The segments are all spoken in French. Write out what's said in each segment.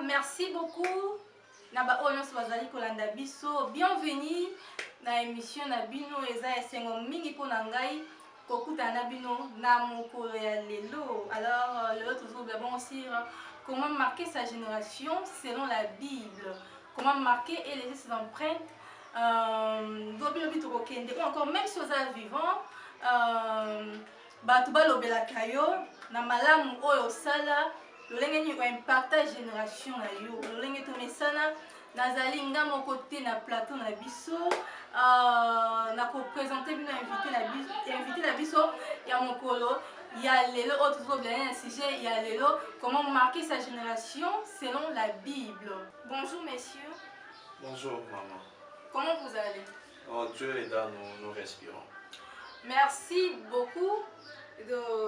Merci beaucoup. Bienvenue dans l'émission Nabino Eza Esengo Mingi Ponangai Kokuta Nabino Namoko Lelo. Alors, le toujours d'abord aussi comment marquer sa génération selon la Bible. Comment marquer et laisser ses empreintes. Ou encore même si vous êtes vivant, Batuba Lobela Kayo, Namalam Oyo Sala. Lolenge ko impacta génération na yo lolenge to mesana nazali nga moko te na plateau na biso na ko présenter bino invité na biso ya mokolo ya lelo autre problème un sujet ya lelo comment marquer sa génération selon la Bible. Bonjour messieurs. Bonjour maman. Comment vous allez? Oh, Dieu est là, nous respirons. Merci beaucoup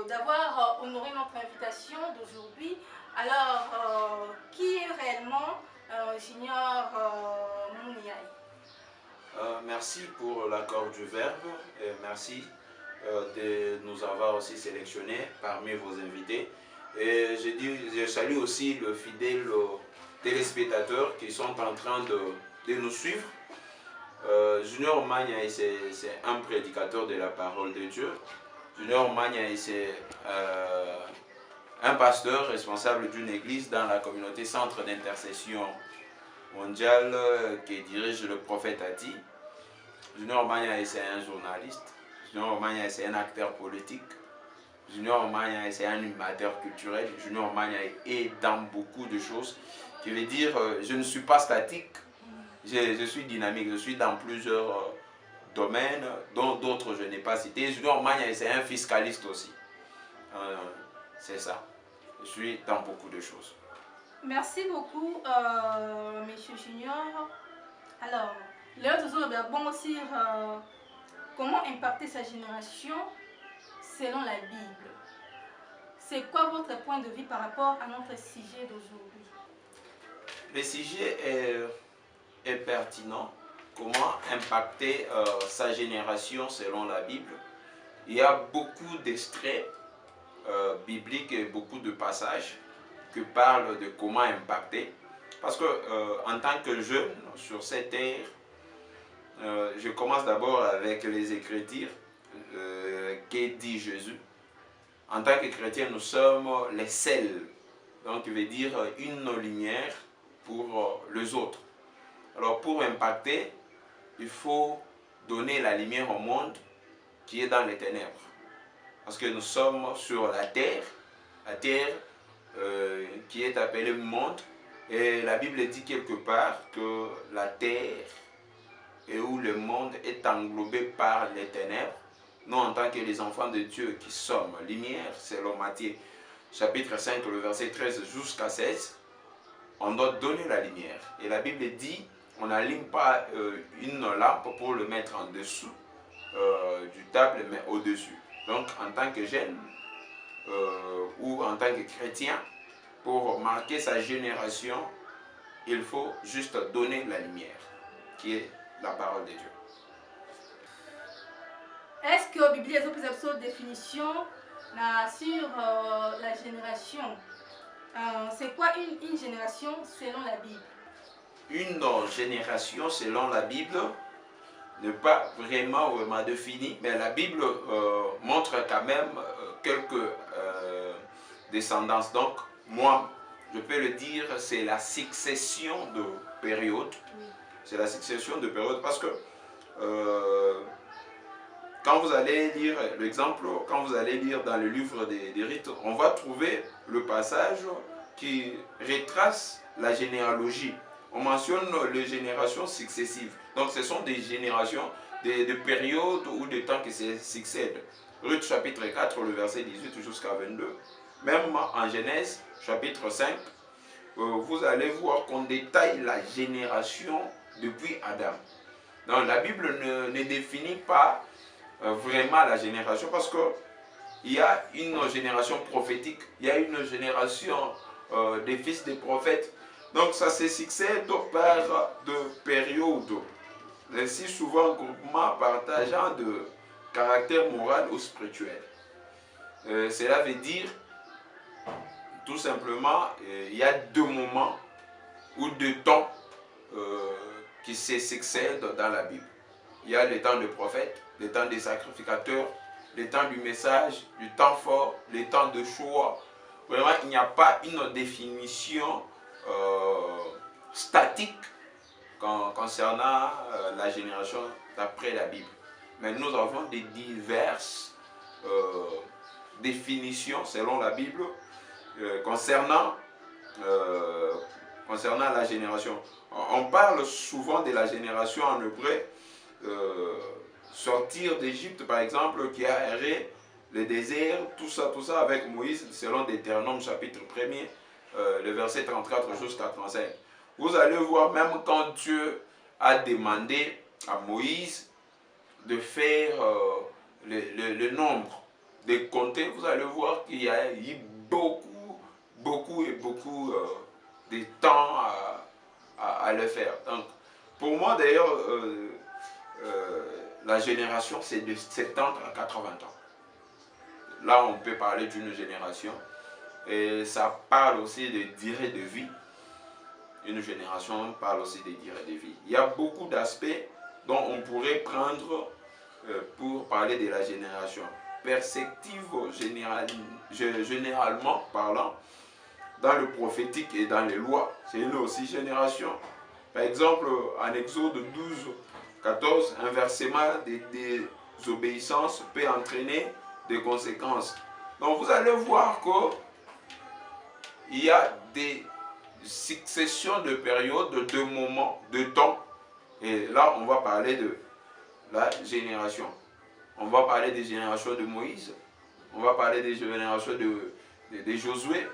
d'avoir honoré notre invitation d'aujourd'hui. Alors, qui est réellement Junior Mouniaï? Merci pour l'accord du Verbe et merci de nous avoir aussi sélectionnés parmi vos invités. Et je salue aussi le fidèle téléspectateurs qui sont en train de nous suivre. Junior Mouniaï, c'est un prédicateur de la parole de Dieu. Junior Mouniaï, c'est un pasteur responsable d'une église dans la communauté Centre d'intercession mondiale qui dirige le prophète Ati. Junior Mouniaï, c'est un journaliste. Junior Mouniaï, c'est un acteur politique. Junior Mouniaï, c'est un animateur culturel. Junior Mouniaï est dans beaucoup de choses. Qui veut dire, je ne suis pas statique, je suis dynamique, je suis dans plusieurs domaines, dont d'autres je n'ai pas cité. Junior Mouniaï, c'est un fiscaliste aussi. C'est ça. Je suis dans beaucoup de choses. Merci beaucoup, Monsieur Junior. Alors, bon aussi, comment impacter sa génération selon la Bible? C'est quoi votre point de vue par rapport à notre sujet d'aujourd'hui? Le sujet est pertinent. Comment impacter sa génération selon la Bible? Il y a beaucoup d'extraits bibliques et beaucoup de passages qui parlent de comment impacter. Parce que en tant que jeune sur cette terre, je commence d'abord avec les Écritures. Qu'est dit Jésus? En tant que chrétien, nous sommes les sels. Donc, il veut dire une lumière pour les autres. Alors, pour impacter, il faut donner la lumière au monde qui est dans les ténèbres. Parce que nous sommes sur la terre qui est appelée monde. Et la Bible dit quelque part que la terre et où le monde est englobé par les ténèbres. Nous, en tant que les enfants de Dieu qui sommes lumière, selon Matthieu chapitre 5, le verset 13 jusqu'à 16, on doit donner la lumière. Et la Bible dit, on n'allume pas une lampe pour le mettre en dessous du table, mais au-dessus. Donc, en tant que jeune ou en tant que chrétien, pour marquer sa génération, il faut juste donner la lumière, qui est la parole de Dieu. Est-ce que la Bible a une définition sur la génération? C'est quoi une génération selon la Bible? Une génération selon la Bible n'est pas vraiment définie, mais la Bible montre quand même quelques descendances. Donc, moi, je peux le dire, c'est la succession de périodes. Oui. C'est la succession de périodes parce que quand vous allez lire l'exemple, quand vous allez lire dans le livre des rites, on va trouver le passage qui retrace la généalogie. On mentionne les générations successives. Donc ce sont des générations, des périodes ou des temps qui se succèdent. Ruth chapitre 4, le verset 18 jusqu'à 22. Même en Genèse chapitre 5, vous allez voir qu'on détaille la génération depuis Adam. Donc la Bible ne définit pas vraiment la génération parce qu'il y a une génération prophétique, il y a une génération des fils des prophètes. Donc ça se succède par de périodes, ainsi souvent groupement partageant de caractère moral ou spirituel. Cela veut dire tout simplement il y a deux moments ou deux temps qui se succèdent dans la Bible. Il y a le temps de prophète, le temps des sacrificateurs, le temps du message, du temps fort, le temps de choix. Vraiment, il n'y a pas une définition statique concernant la génération d'après la Bible. Mais nous avons des diverses définitions selon la Bible concernant la génération. On parle souvent de la génération en hébreu, sortir d'Égypte par exemple, qui a erré le désert, tout ça avec Moïse, selon Deutéronome chapitre 1er, le verset 34 jusqu'à 35. Vous allez voir, même quand Dieu a demandé à Moïse de faire le nombre, de compter, vous allez voir qu'il y a eu beaucoup de temps à le faire. Donc, pour moi d'ailleurs, la génération c'est de 70 à 80 ans. Là on peut parler d'une génération et ça parle aussi de durée de vie. Une génération parle aussi de durée de vie. Il y a beaucoup d'aspects dont on pourrait prendre pour parler de la génération. Perspective généralement parlant, dans le prophétique et dans les lois, c'est une aussi génération. Par exemple, en Exode 12, 14, un versement de désobéissance peut entraîner des conséquences. Donc vous allez voir qu'il y a des successions de périodes, de moments, de temps. Et là, on va parler de la génération. On va parler des générations de Moïse. On va parler des générations de Josué.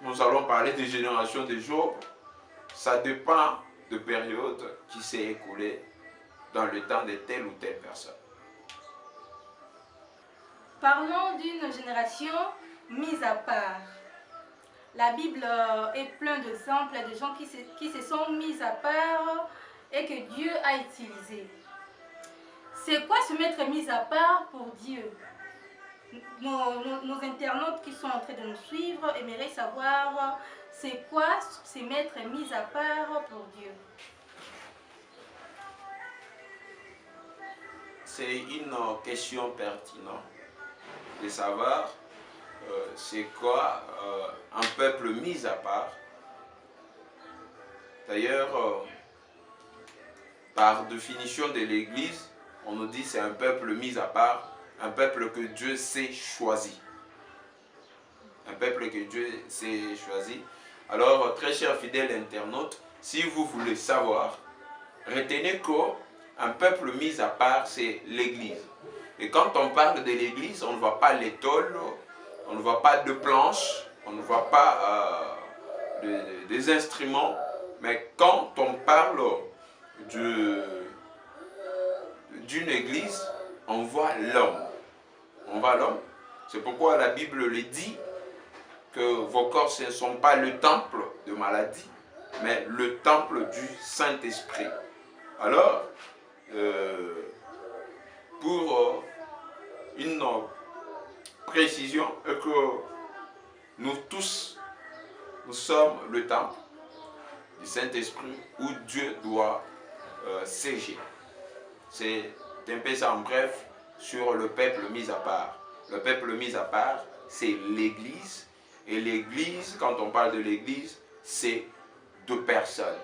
Nous allons parler des générations de Job. Ça dépend de périodes qui s'est écoulée dans le temps de telle ou telle personne. Parlons d'une génération mise à part. La Bible est pleine d'exemples de gens qui se sont mis à part et que Dieu a utilisés. C'est quoi se mettre mis à part pour Dieu? Nos internautes qui sont en train de nous suivre aimeraient savoir c'est quoi se mettre mis à part pour Dieu. C'est une question pertinente de savoir c'est quoi un peuple mis à part. D'ailleurs, par définition de l'Église, on nous dit c'est un peuple mis à part, un peuple que Dieu s'est choisi. Un peuple que Dieu s'est choisi. Alors, très chers fidèles internautes, si vous voulez savoir, retenez qu'un peuple mis à part, c'est l'Église. Et quand on parle de l'Église, on ne voit pas les tôles, on ne voit pas de planches, on ne voit pas des instruments. Mais quand on parle d'une église, on voit l'homme. On voit l'homme. C'est pourquoi la Bible le dit que vos corps ce ne sont pas le temple de maladie, mais le temple du Saint-Esprit. Alors, pour une précision, que nous tous, nous sommes le temple du Saint-Esprit où Dieu doit siéger. C'est un peu ça en bref sur le peuple mis à part. Le peuple mis à part, c'est l'Église. Et l'Église, quand on parle de l'Église, c'est deux personnes.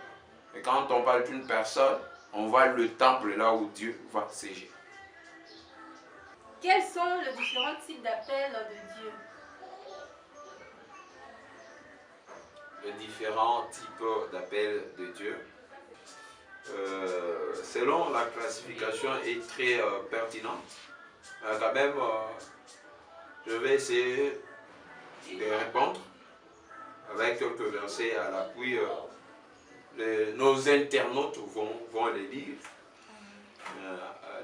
Et quand on parle d'une personne, on voit le temple là où Dieu va siéger. Quels sont les différents types d'appels de Dieu? Les différents types d'appels de Dieu. Selon la classification est très pertinente. Quand même, je vais essayer de répondre avec quelques versets à l'appui. Nos internautes vont les lire.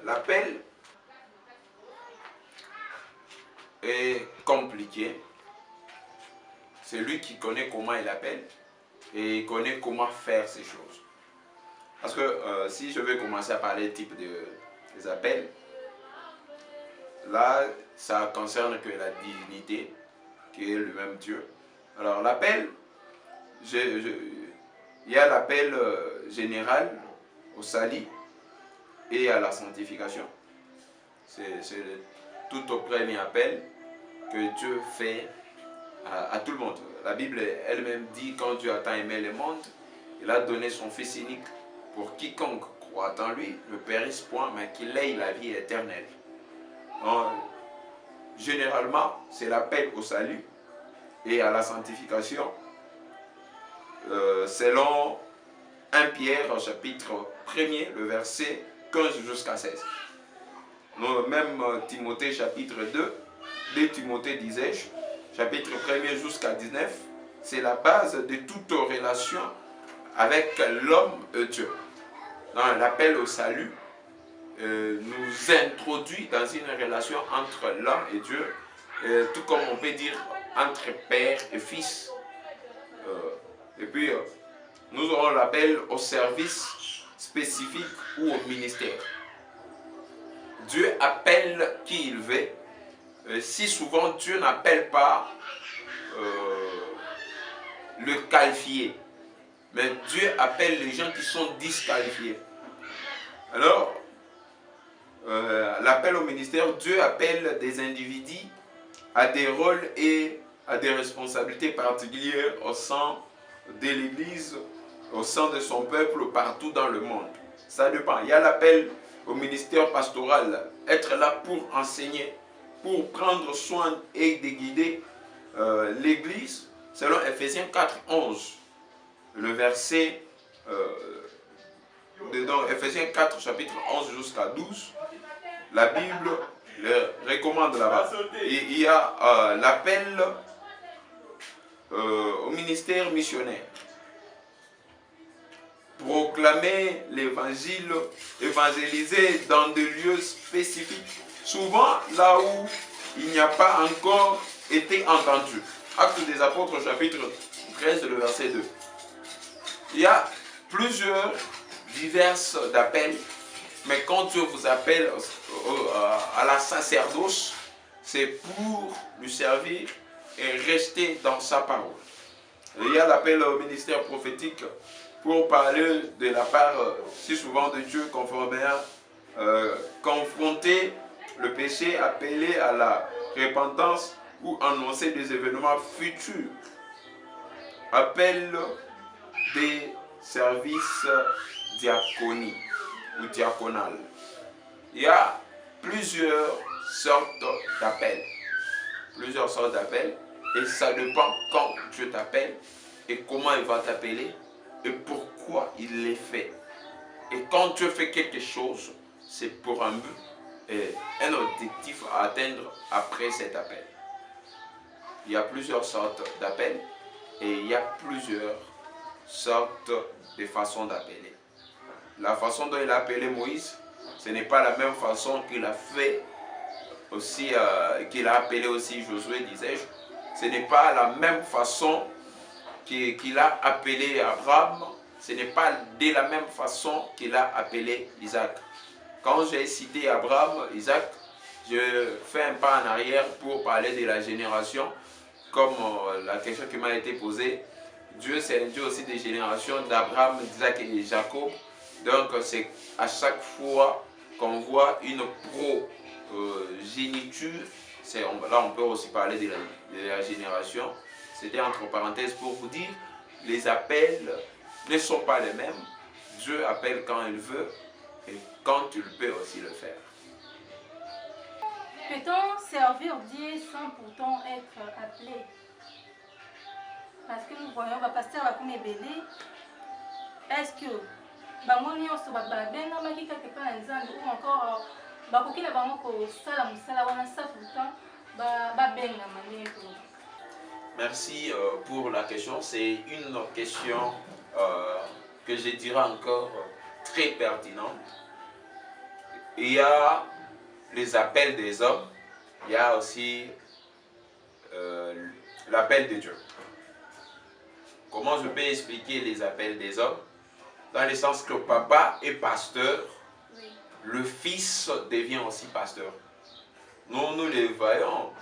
L'appel est compliqué. C'est lui qui connaît comment il appelle et il connaît comment faire ces choses. Parce que si je vais commencer à parler type des appels, là, ça concerne que la divinité, qui est le même Dieu. Alors l'appel, il y a l'appel général au salut et à la sanctification. C'est le tout au premier appel que Dieu fait à tout le monde. La Bible elle-même dit, quand Dieu a tant aimé le monde, il a donné son Fils unique pour quiconque croit en lui ne périsse point, mais qu'il ait la vie éternelle. Donc, généralement, c'est l'appel au salut et à la sanctification, selon 1 Pierre, chapitre 1er, le verset 15 jusqu'à 16. Même Timothée, chapitre 2 Timothée, disais-je, chapitre 1er jusqu'à 19, c'est la base de toute relation avec l'homme et Dieu. L'appel au salut nous introduit dans une relation entre l'homme et Dieu, tout comme on peut dire entre père et fils. Et puis, nous aurons l'appel au service spécifique ou au ministère. Dieu appelle qui il veut. Si souvent Dieu n'appelle pas le qualifié, mais Dieu appelle les gens qui sont disqualifiés. Alors, l'appel au ministère, Dieu appelle des individus à des rôles et à des responsabilités particulières au sein de l'Église, au sein de son peuple, partout dans le monde. Ça dépend. Il y a l'appel au ministère pastoral, être là pour enseigner, pour prendre soin et de guider l'Église, selon Ephésiens 4, 11. Le verset, dans Ephésiens 4, chapitre 11 jusqu'à 12, la Bible le recommande là-bas. Il y a l'appel au ministère missionnaire. Proclamer l'évangile, évangéliser dans des lieux spécifiques, souvent là où il n'y a pas encore été entendu. Actes des Apôtres, chapitre 13, le verset 2. Il y a plusieurs diverses d'appels, mais quand Dieu vous appelle à la sacerdoce, c'est pour lui servir et rester dans sa parole. Il y a l'appel au ministère prophétique pour parler de la part si souvent de Dieu, conformément, confronter le péché, appeler à la repentance ou annoncer des événements futurs. Appel des services diaconiques ou diaconales. Il y a plusieurs sortes d'appels. Plusieurs sortes d'appels. Et ça dépend quand Dieu t'appelle et comment il va t'appeler et pourquoi il les fait. Et quand Dieu fait quelque chose, c'est pour un but et un objectif à atteindre après cet appel. Il y a plusieurs sortes d'appels et il y a plusieurs sortes de façons d'appeler. La façon dont il a appelé Moïse, ce n'est pas la même façon qu'il a fait aussi, qu'il a appelé aussi Josué, disais-je. Ce n'est pas la même façon qu'il a appelé Abraham. Ce n'est pas de la même façon qu'il a appelé Isaac. Quand j'ai cité Abraham, Isaac, je fais un pas en arrière pour parler de la génération, comme la question qui m'a été posée. Dieu, c'est un Dieu aussi des générations d'Abraham, d'Isaac et de Jacob. Donc, c'est à chaque fois qu'on voit une progéniture, là on peut aussi parler de la génération. C'était entre parenthèses pour vous dire, les appels ne sont pas les mêmes. Dieu appelle quand il veut et quand il peut aussi le faire. Peut-on servir Dieu sans pourtant être appelé? Parce que nous voyons, le pasteur va comme belé. Est-ce que bango nyonso babengamaki quelque part na Nzambe ou encore bakoki na bango kosala mosala wana sa pourtant babengama ndenge koloba? Merci pour la question. C'est une question que je dirais encore très pertinente. Il y a les appels des hommes, il y a aussi l'appel de Dieu. Comment je peux expliquer les appels des hommes? Dans le sens que papa est pasteur, oui. Le fils devient aussi pasteur. Nous les voyons.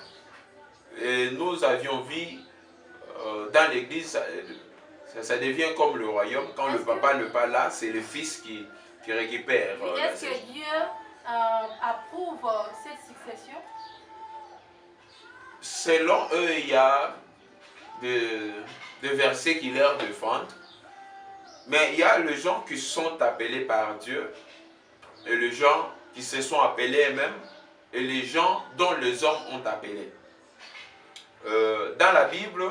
Et nous avions vu dans l'église, Ça devient comme le royaume. Quand le papa n'est pas là, c'est le fils qui récupère. Est-ce que Dieu approuve cette succession? Selon eux, il y a des versets qui leur défendent. Mais il y a les gens qui sont appelés par Dieu et les gens qui se sont appelés eux-mêmes et les gens dont les hommes ont appelé. Dans la Bible,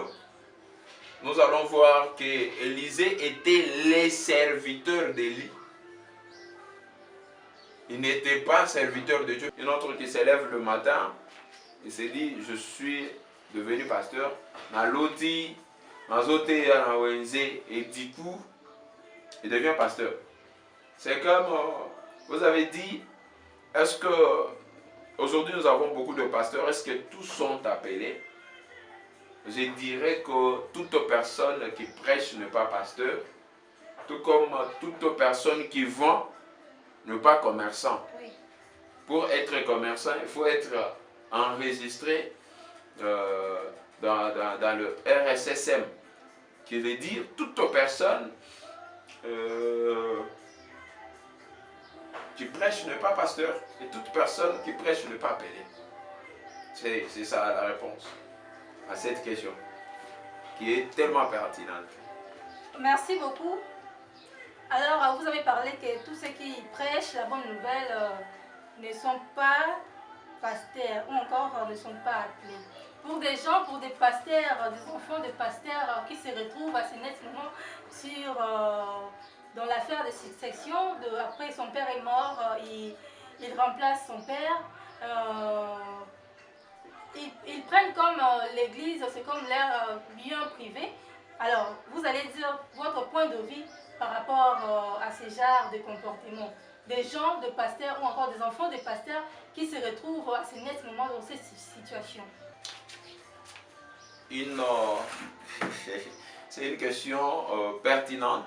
nous allons voir qu'Élisée était les serviteurs d'Élie. Il n'était pas serviteur de Dieu. Un autre qui s'élève le matin, il s'est dit, je suis devenu pasteur. Naloti, Mazote, et du coup, il devient pasteur. C'est comme, vous avez dit, est-ce que, aujourd'hui nous avons beaucoup de pasteurs, est-ce que tous sont appelés? Je dirais que toute personne qui prêche n'est pas pasteur, tout comme toute personne qui vend n'est pas commerçant. Oui. Pour être commerçant, il faut être enregistré dans le RSSM, qui veut dire toute personne qui prêche n'est pas pasteur et toute personne qui prêche n'est pas appelée. C'est ça la réponse à cette question, qui est tellement pertinente. Merci beaucoup. Alors, vous avez parlé que tous ceux qui prêchent la bonne nouvelle ne sont pas pasteurs ou encore ne sont pas appelés. Pour des gens, pour des pasteurs, des enfants de pasteurs qui se retrouvent assez nettement sur, dans l'affaire de succession, après son père est mort, il remplace son père. Ils prennent comme l'église, c'est comme leur bien privé. Alors, vous allez dire votre point de vue par rapport à ce genre de comportement. Des gens de pasteurs ou encore des enfants de pasteurs qui se retrouvent à ce net moment dans cette situation. C'est une question pertinente,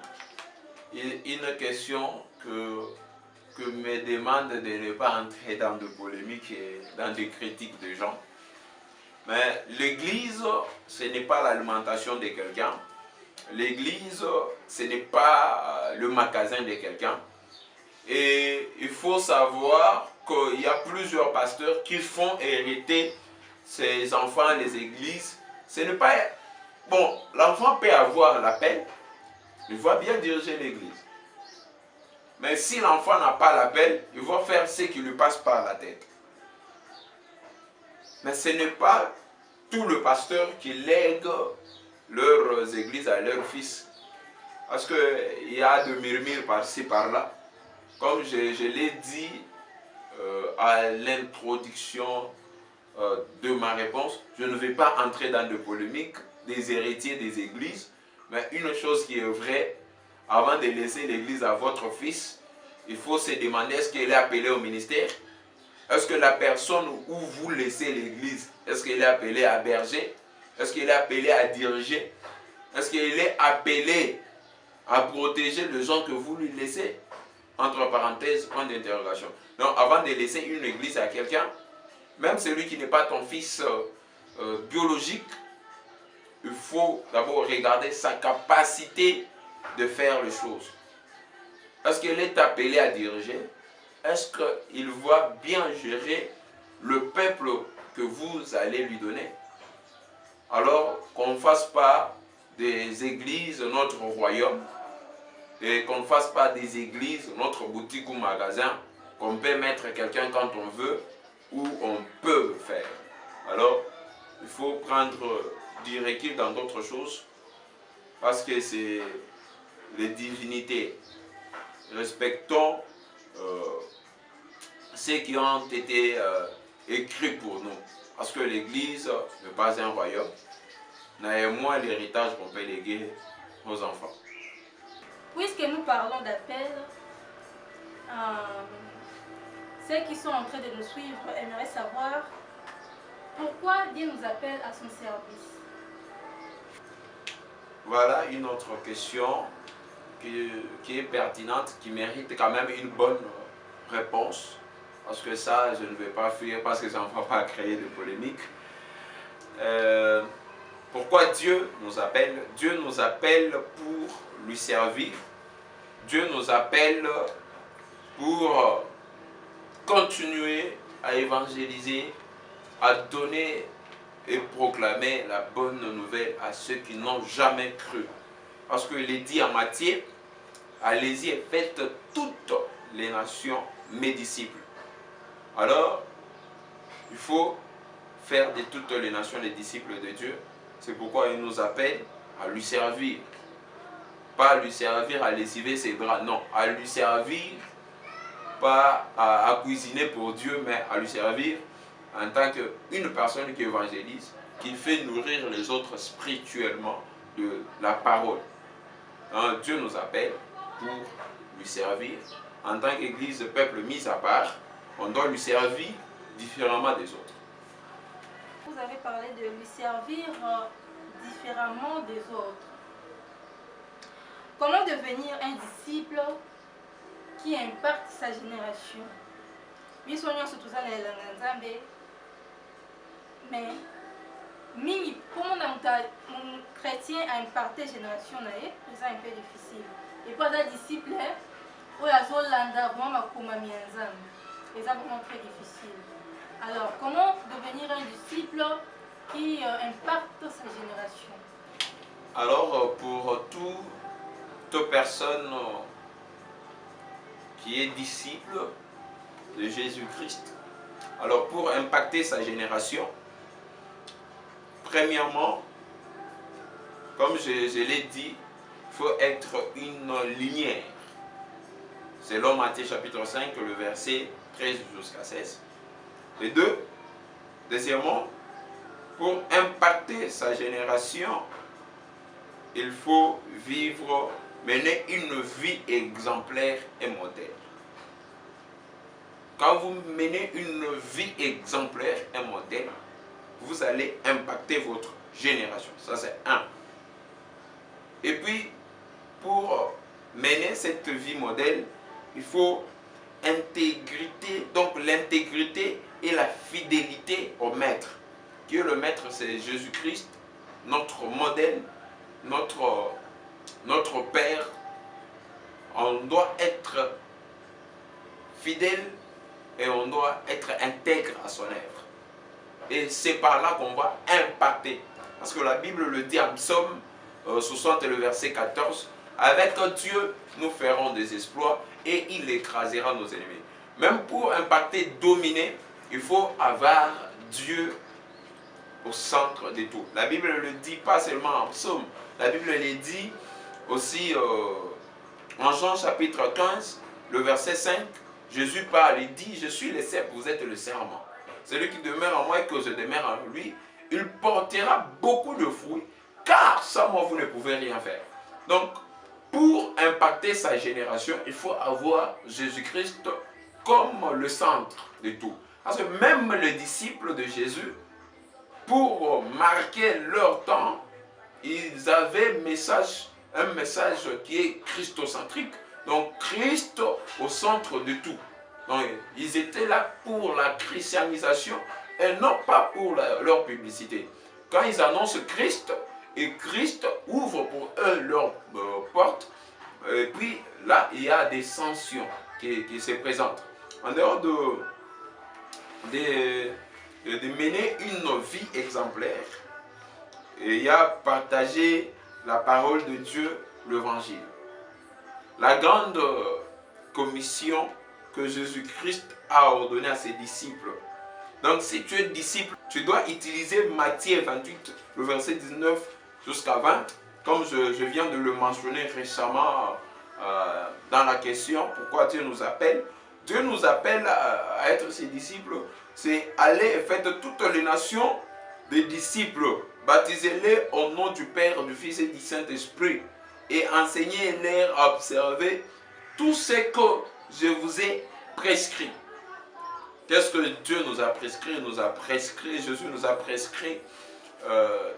une question que me demande de ne pas entrer dans de polémiques et dans des critiques de gens. Mais l'église, ce n'est pas l'alimentation de quelqu'un. L'église, ce n'est pas le magasin de quelqu'un. Et il faut savoir qu'il y a plusieurs pasteurs qui font hériter ses enfants les églises. Ce n'est pas... Bon, l'enfant peut avoir l'appel, il va bien diriger l'église. Mais si l'enfant n'a pas l'appel, il va faire ce qui lui passe par la tête. Mais ce n'est pas tout le pasteur qui lègue leurs églises à leurs fils. Parce qu'il y a de murmures par-ci, par-là. Comme je l'ai dit à l'introduction de ma réponse, je ne vais pas entrer dans de polémiques des héritiers des églises. Mais une chose qui est vraie, avant de laisser l'église à votre fils, il faut se demander est-ce qu'il est appelé au ministère? Est-ce que la personne où vous laissez l'église, est-ce qu'il est appelé à berger? Est-ce qu'il est appelé à diriger? Est-ce qu'il est appelé à protéger les gens que vous lui laissez? Entre parenthèses, point d'interrogation. Donc, avant de laisser une église à quelqu'un, même celui qui n'est pas ton fils biologique, il faut d'abord regarder sa capacité de faire les choses. Est-ce qu'il est appelé à diriger? Est-ce qu'il va bien gérer le peuple que vous allez lui donner? Alors qu'on ne fasse pas des églises notre royaume et qu'on ne fasse pas des églises notre boutique ou magasin qu'on peut mettre quelqu'un quand on veut ou on peut faire. Alors il faut prendre du recul dans d'autres choses parce que c'est les divinités. Respectons ceux qui ont été écrits pour nous. Parce que l'Église n'est pas un royaume. Néanmoins, l'héritage qu'on peut léguer aux enfants. Puisque nous parlons d'appel, ceux qui sont en train de nous suivre aimeraient savoir pourquoi Dieu nous appelle à son service. Voilà une autre question qui est pertinente, qui mérite quand même une bonne réponse. Parce que ça, je ne vais pas fuir parce que ça ne va pas créer de polémique. Pourquoi Dieu nous appelle? Dieu nous appelle pour lui servir. Dieu nous appelle pour continuer à évangéliser, à donner et proclamer la bonne nouvelle à ceux qui n'ont jamais cru. Parce qu'il est dit en Matthieu, allez-y et faites toutes les nations mes disciples. Alors, il faut faire de toutes les nations les disciples de Dieu. C'est pourquoi il nous appelle à lui servir. Pas à lui servir à lessiver ses bras, non. À lui servir, pas à cuisiner pour Dieu, mais à lui servir en tant qu'une personne qui évangélise, qui fait nourrir les autres spirituellement de la parole. Hein, Dieu nous appelle pour lui servir. En tant qu'église, peuple mis à part, on doit lui servir différemment des autres. Vous avez parlé de lui servir différemment des autres. Comment devenir un disciple qui impacte sa génération? Mais comment un chrétien a impacté la génération, c'est un peu difficile. Et pour un disciple, c'est vraiment très difficile. Alors, comment devenir un disciple qui impacte sa génération? Alors, pour toute personne qui est disciple de Jésus-Christ, alors pour impacter sa génération, premièrement, comme je l'ai dit, il faut être une lumière. Selon Matthieu chapitre 5, le verset 13 jusqu'à 16. Et deuxièmement, pour impacter sa génération, il faut mener une vie exemplaire et modèle. Quand vous menez une vie exemplaire et modèle, vous allez impacter votre génération. Ça, c'est un. Et puis, pour mener cette vie modèle, il faut intégrité, donc l'intégrité et la fidélité au maître. Qui est le maître? C'est Jésus-Christ, notre modèle, notre Père. On doit être fidèle et on doit être intègre à son œuvre. Et c'est par là qu'on va impacter. Parce que la Bible le dit en Psaume 60, le verset 14, avec Dieu, nous ferons des exploits et il écrasera nos ennemis. Même pour impacter, dominer, il faut avoir Dieu au centre de tout. La Bible le dit pas seulement en Psaume, la Bible le dit aussi en Jean chapitre 15, le verset 5, Jésus parle, il dit, je suis le cep, vous êtes le serment. Celui qui demeure en moi et que je demeure en lui, il portera beaucoup de fruits, car sans moi vous ne pouvez rien faire. Donc, pour impacter sa génération, il faut avoir Jésus-Christ comme le centre de tout. Parce que même les disciples de Jésus, pour marquer leur temps, ils avaient un message qui est christocentrique. Donc Christ au centre de tout. Donc ils étaient là pour la christianisation et non pas pour leur publicité. Quand ils annoncent Christ, et Christ ouvre pour eux leurs portes, et puis là il y a des sanctions qui se présentent. En dehors de mener une vie exemplaire, il y a partager la parole de Dieu, l'évangile. La grande commission que Jésus-Christ a ordonnée à ses disciples. Donc si tu es disciple, tu dois utiliser Matthieu 28, le verset 19 jusqu'à 20, comme je viens de le mentionner récemment dans la question, pourquoi Dieu nous appelle. Dieu nous appelle à être ses disciples, c'est aller et faites toutes les nations des disciples, baptisez-les au nom du Père, du Fils et du Saint-Esprit, et enseignez-les à observer tout ce que je vous ai prescrit. Qu'est-ce que Dieu nous a prescrit? Jésus nous a prescrit,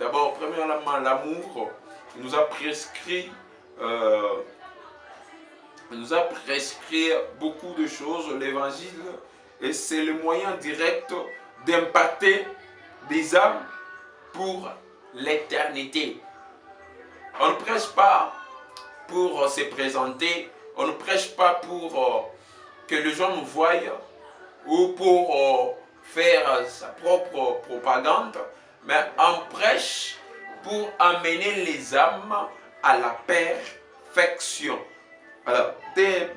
d'abord, premièrement, l'amour. Il nous a prescrit beaucoup de choses, l'évangile, et c'est le moyen direct d'impacter des âmes pour l'éternité. On ne prêche pas pour se présenter, on ne prêche pas pour que les gens nous voient ou pour faire sa propre propagande, mais on prêche pour amener les âmes à la perfection. Alors,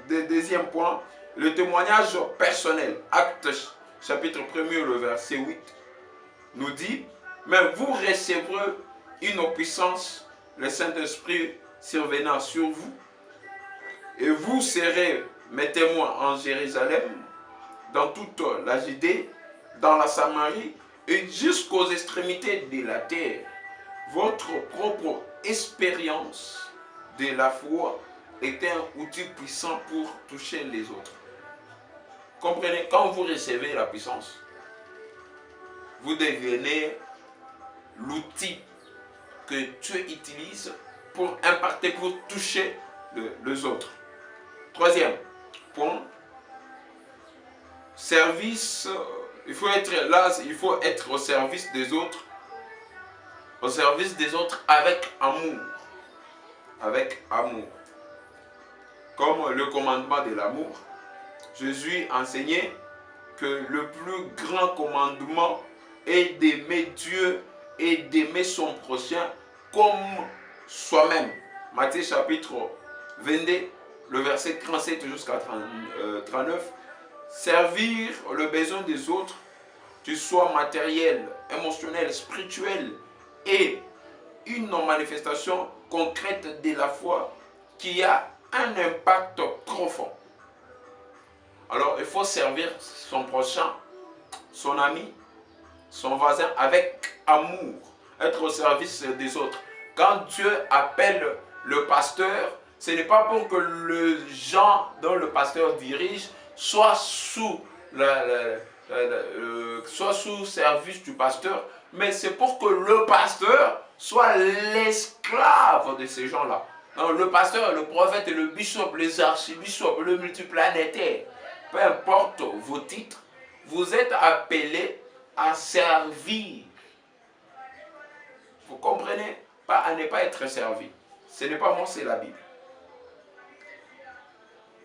deuxième point, le témoignage personnel. Acte chapitre 1er, le verset 8, nous dit, mais vous recevrez une puissance, le Saint-Esprit survenant sur vous, et vous serez mes témoins en Jérusalem, dans toute la Judée, dans la Samarie, et jusqu'aux extrémités de la terre. Votre propre expérience de la foi est un outil puissant pour toucher les autres. Comprenez, quand vous recevez la puissance, vous devenez l'outil que Dieu utilise pour impacter, pour toucher les autres. Troisième point, service, il faut être là, il faut être au service des autres. Au service des autres avec amour. Avec amour. Comme le commandement de l'amour. Jésus enseignait que le plus grand commandement est d'aimer Dieu et d'aimer son prochain comme soi-même. Matthieu chapitre 22, le verset 37 jusqu'à 39. Servir le besoin des autres, que ce soit matériel, émotionnel, spirituel, et une manifestation concrète de la foi qui a un impact profond. Alors, il faut servir son prochain, son ami, son voisin avec amour, être au service des autres. Quand Dieu appelle le pasteur, ce n'est pas pour que les gens dont le pasteur dirige soient sous service du pasteur, mais c'est pour que le pasteur soit l'esclave de ces gens-là. Le pasteur, le prophète, le bishop, les archibishops, le multiplanétaire, peu importe vos titres, vous êtes appelés à servir. Vous comprenez? Pas à ne pas être servi. Ce n'est pas moi, c'est la Bible.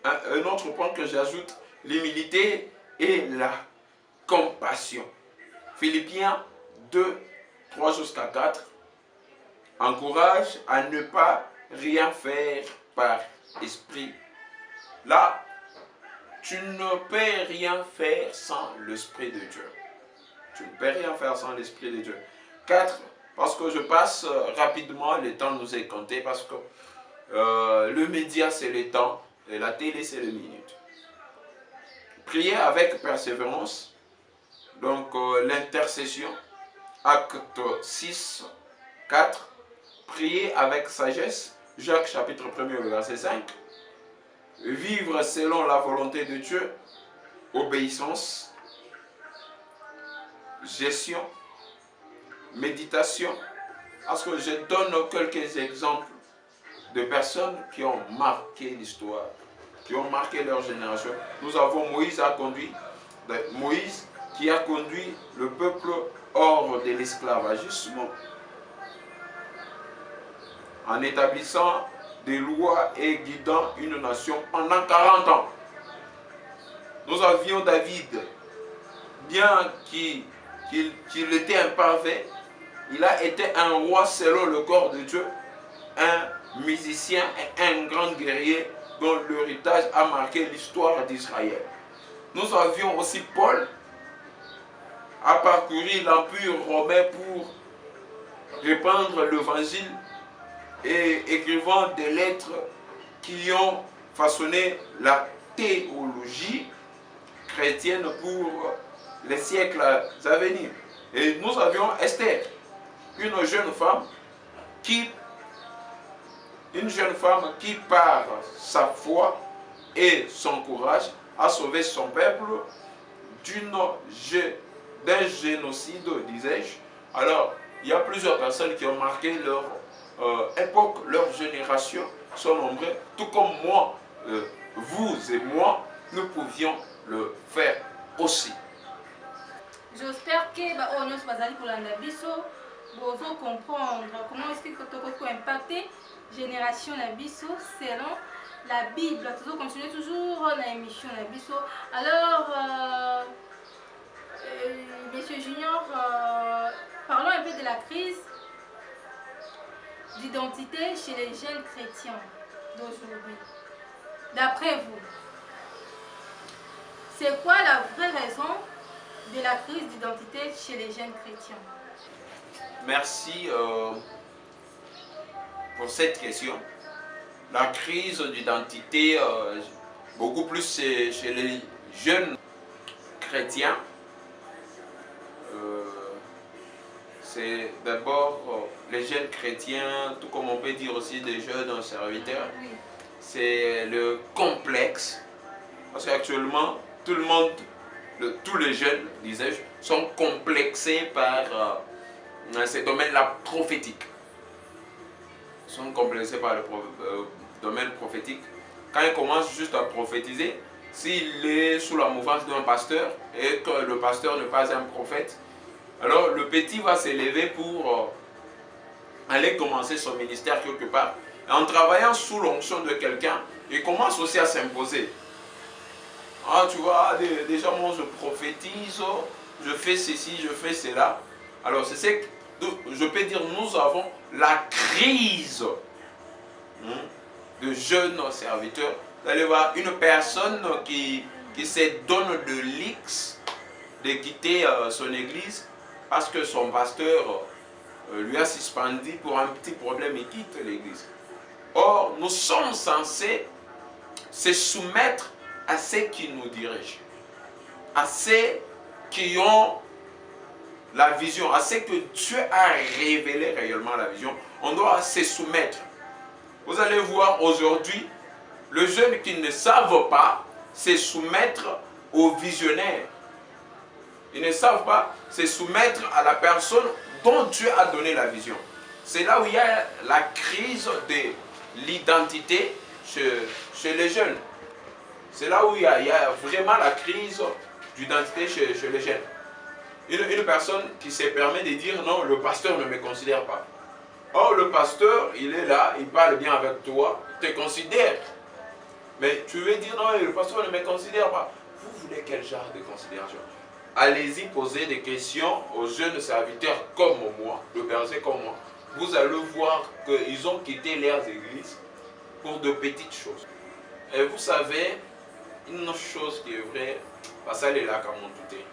Un autre point que j'ajoute, l'humilité et la compassion. Philippiens 2, 3 jusqu'à 4 encourage à ne pas rien faire par esprit. Là, tu ne peux rien faire sans l'Esprit de Dieu. Tu ne peux rien faire sans l'Esprit de Dieu. 4, parce que je passe rapidement, le temps nous est compté, parce que le média c'est le temps et la télé c'est les minutes. Prier avec persévérance, donc l'intercession, acte 6, 4, prier avec sagesse, Jacques chapitre 1er, verset 5, vivre selon la volonté de Dieu, obéissance, gestion, méditation. Parce que je donne quelques exemples de personnes qui ont marqué l'histoire, qui ont marqué leur génération. Nous avons Moïse qui a conduit le peuple hors de l'esclavagisme en établissant des lois et guidant une nation pendant 40 ans. Nous avions David, bien qu'il était imparfait, il a été un roi selon le corps de Dieu, un musicien et un grand guerrier dont l'héritage a marqué l'histoire d'Israël. Nous avions aussi Paul, a parcouru l'empire romain pour répandre l'évangile et écrivant des lettres qui ont façonné la théologie chrétienne pour les siècles à venir. Et nous avions Esther, une jeune femme qui par sa foi et son courage a sauvé son peuple d'un génocide, disais-je. Alors, il y a plusieurs personnes qui ont marqué leur époque, leur génération, sont nombreux, tout comme moi, vous et moi, nous pouvions le faire aussi. J'espère que on nous bazali kolanda biso vous comprendre comment est-ce que tu peux impacter génération na biso selon la Bible. Tu dois continuer toujours dans l'émission na biso. Alors, Monsieur Junior, parlons un peu de la crise d'identité chez les jeunes chrétiens d'aujourd'hui. D'après vous, c'est quoi la vraie raison de la crise d'identité chez les jeunes chrétiens? Merci pour cette question. La crise d'identité, beaucoup plus chez les jeunes chrétiens. C'est d'abord les jeunes chrétiens, tout comme on peut dire aussi des jeunes serviteurs. Oui. C'est le complexe. Parce qu'actuellement, tout le monde, tous les jeunes, disais-je, sont complexés par ces domaines-là prophétiques. Ils sont complexés par le domaine prophétique. Quand il commence juste à prophétiser, s'il est sous la mouvance d'un pasteur et que le pasteur n'est pas un prophète, alors le petit va s'élever pour aller commencer son ministère quelque part. Et en travaillant sous l'onction de quelqu'un, il commence aussi à s'imposer. Ah, tu vois, déjà moi je prophétise, je fais ceci, je fais cela. Alors c'est ce que je peux dire, nous avons la crise de jeunes serviteurs. Vous allez voir une personne qui se donne de l'X de quitter son église parce que son pasteur lui a suspendu pour un petit problème, il quitte l'église. Or, nous sommes censés se soumettre à ceux qui nous dirigent, à ceux qui ont la vision, à ceux que Dieu a révélé réellement la vision. On doit se soumettre. Vous allez voir aujourd'hui, les jeunes qui ne savent pas se soumettre aux visionnaires. Ils ne savent pas se soumettre à la personne dont Dieu a donné la vision. C'est là où il y a la crise de l'identité chez les jeunes. C'est là où il y a vraiment la crise d'identité chez les jeunes. Une personne qui se permet de dire non, le pasteur ne me considère pas. Or, le pasteur, il est là, il parle bien avec toi, il te considère. Mais tu veux dire non, le pasteur ne me considère pas. Vous voulez quel genre de considération? Allez-y poser des questions aux jeunes serviteurs comme moi, le berger comme moi. Vous allez voir qu'ils ont quitté leurs églises pour de petites choses. Et vous savez, une chose qui est vraie, ça est là comme on doutait.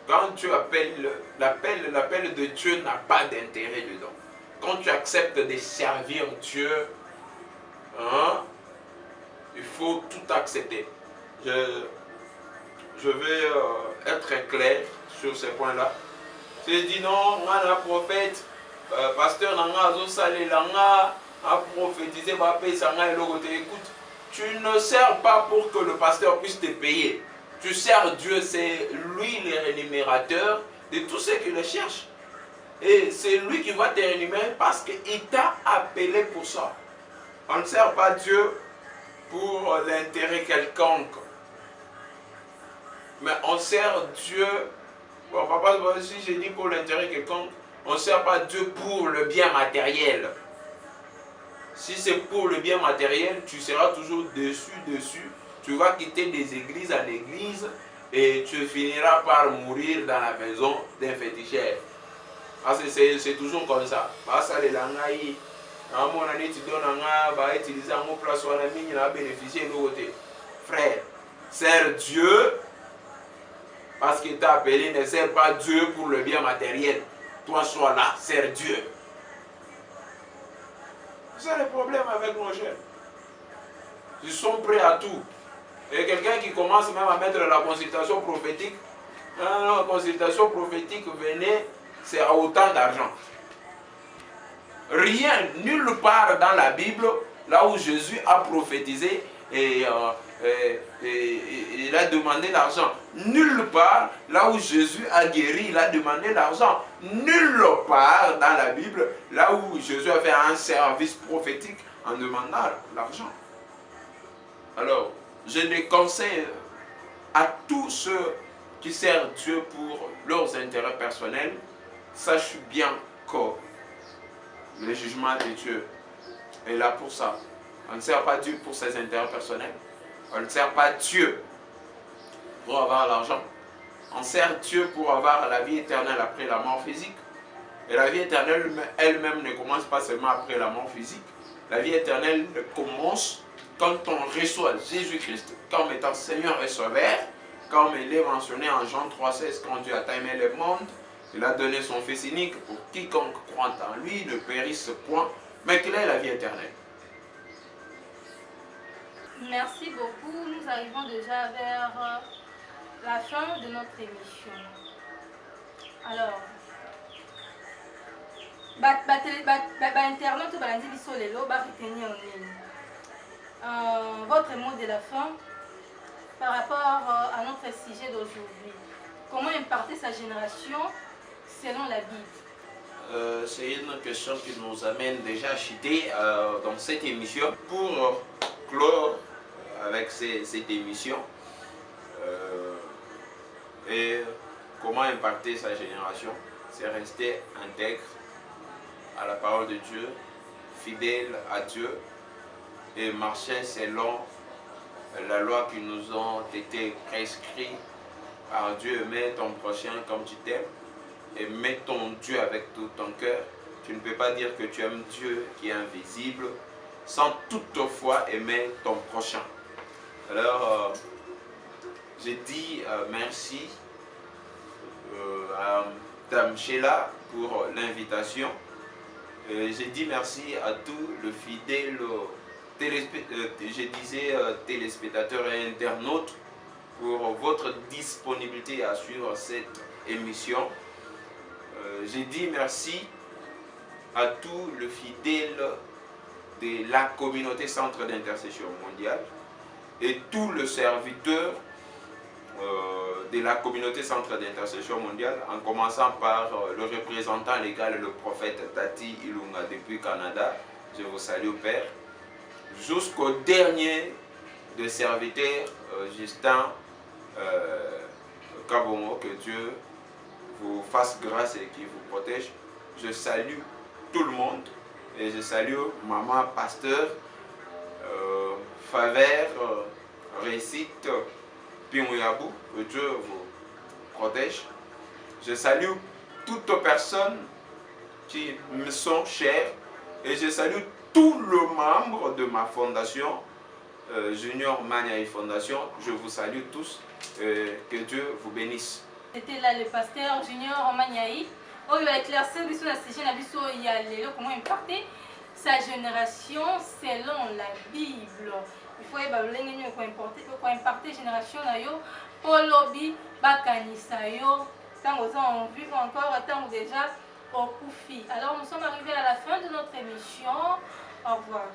Quand tu appelles, l'appel de Dieu n'a pas d'intérêt dedans. Quand tu acceptes de servir Dieu, hein, il faut tout accepter. Je vais être clair sur ces points-là. Je dis non, moi, la prophète, pasteur Nanga, Zosale Langa, a prophétisé, écoute, tu ne sers pas pour que le pasteur puisse te payer. Tu sers Dieu, c'est lui le rémunérateur de tous ceux qui le cherchent. Et c'est lui qui va te rémunérer parce qu'il t'a appelé pour ça. On ne sert pas Dieu pour l'intérêt quelconque. Mais on sert Dieu, bon papa, si j'ai dit pour l'intérêt quelconque, on ne sert pas Dieu pour le bien matériel. Si c'est pour le bien matériel, tu seras toujours dessus. Tu vas quitter des églises en église et tu finiras par mourir dans la maison d'un féticheur. Parce que c'est toujours comme ça. Ça, les langaïs, à mon année, tu donnes un utiliser un mot place où on a mis, il a bénéficié de l'autre côté. Frère, sers Dieu parce qu'il t'a appelé, ne sert pas Dieu pour le bien matériel. Toi, sois là, sers Dieu. C'est le problème avec nos jeunes. Ils sont prêts à tout. Et quelqu'un qui commence même à mettre la consultation prophétique, la consultation prophétique, venez, c'est à autant d'argent. Rien, nulle part dans la Bible, là où Jésus a prophétisé et il a demandé l'argent. Nulle part, là où Jésus a guéri, il a demandé l'argent. Nulle part dans la Bible, là où Jésus a fait un service prophétique en demandant l'argent. Alors, je les conseille à tous ceux qui servent Dieu pour leurs intérêts personnels, sache bien le jugement de Dieu est là pour ça. On ne sert pas Dieu pour ses intérêts personnels. On ne sert pas Dieu pour avoir l'argent. On sert Dieu pour avoir la vie éternelle après la mort physique. Et la vie éternelle elle-même ne commence pas seulement après la mort physique. La vie éternelle commence quand on reçoit Jésus-Christ comme étant Seigneur et Sauveur, comme il est mentionné en Jean 3,16, quand Dieu a aimé le monde, il a donné son Fils unique pour quiconque croit en lui ne périsse point, mais qu'il ait la vie éternelle. Merci beaucoup. Nous arrivons déjà vers la fin de notre émission. Alors, internaute balandi biso lelo ba retenir en ligne. Votre mot de la fin par rapport à notre sujet d'aujourd'hui. Comment impacter sa génération selon la Bible? C'est une question qui nous amène déjà à chuter dans cette émission. Pour clore avec cette émission, et comment impacter sa génération, c'est rester intègre à la parole de Dieu, fidèle à Dieu et marcher selon la loi qui nous ont été prescrites par Dieu. Aimez ton prochain comme tu t'aimes et mets ton Dieu avec tout ton cœur. Tu ne peux pas dire que tu aimes Dieu qui est invisible sans toutefois aimer ton prochain. Alors, j'ai dit merci à Dame Sheila pour l'invitation. J'ai dit merci à tous le fidèle téléspectateurs et internautes pour votre disponibilité à suivre cette émission. J'ai dit merci à tous le fidèle de la communauté Centre d'intercession mondiale et tout le serviteur de la communauté Centre d'intercession mondiale, en commençant par le représentant légal, le prophète Tati Ilunga depuis Canada. Je vous salue, Père. Jusqu'au dernier des serviteurs, Justin Kabongo, que Dieu vous fasse grâce et qu'il vous protège. Je salue tout le monde et je salue maman pasteur, Favère, Récite, Pimouyabou, que Dieu vous protège. Je salue toutes les personnes qui me sont chères et je salue tous les membres de ma fondation, Junior Maniaï Fondation. Je vous salue tous et que Dieu vous bénisse. C'était là le pasteur Junior Maniaï. Oh, il va éclaircir sur la sujet il y a comment impacter sa génération selon la Bible. Il faut impacter génération pour lobby bakanisa yo tant aux en vue encore tant déjà au Koufi. Alors nous sommes arrivés à la fin de notre émission. Au revoir.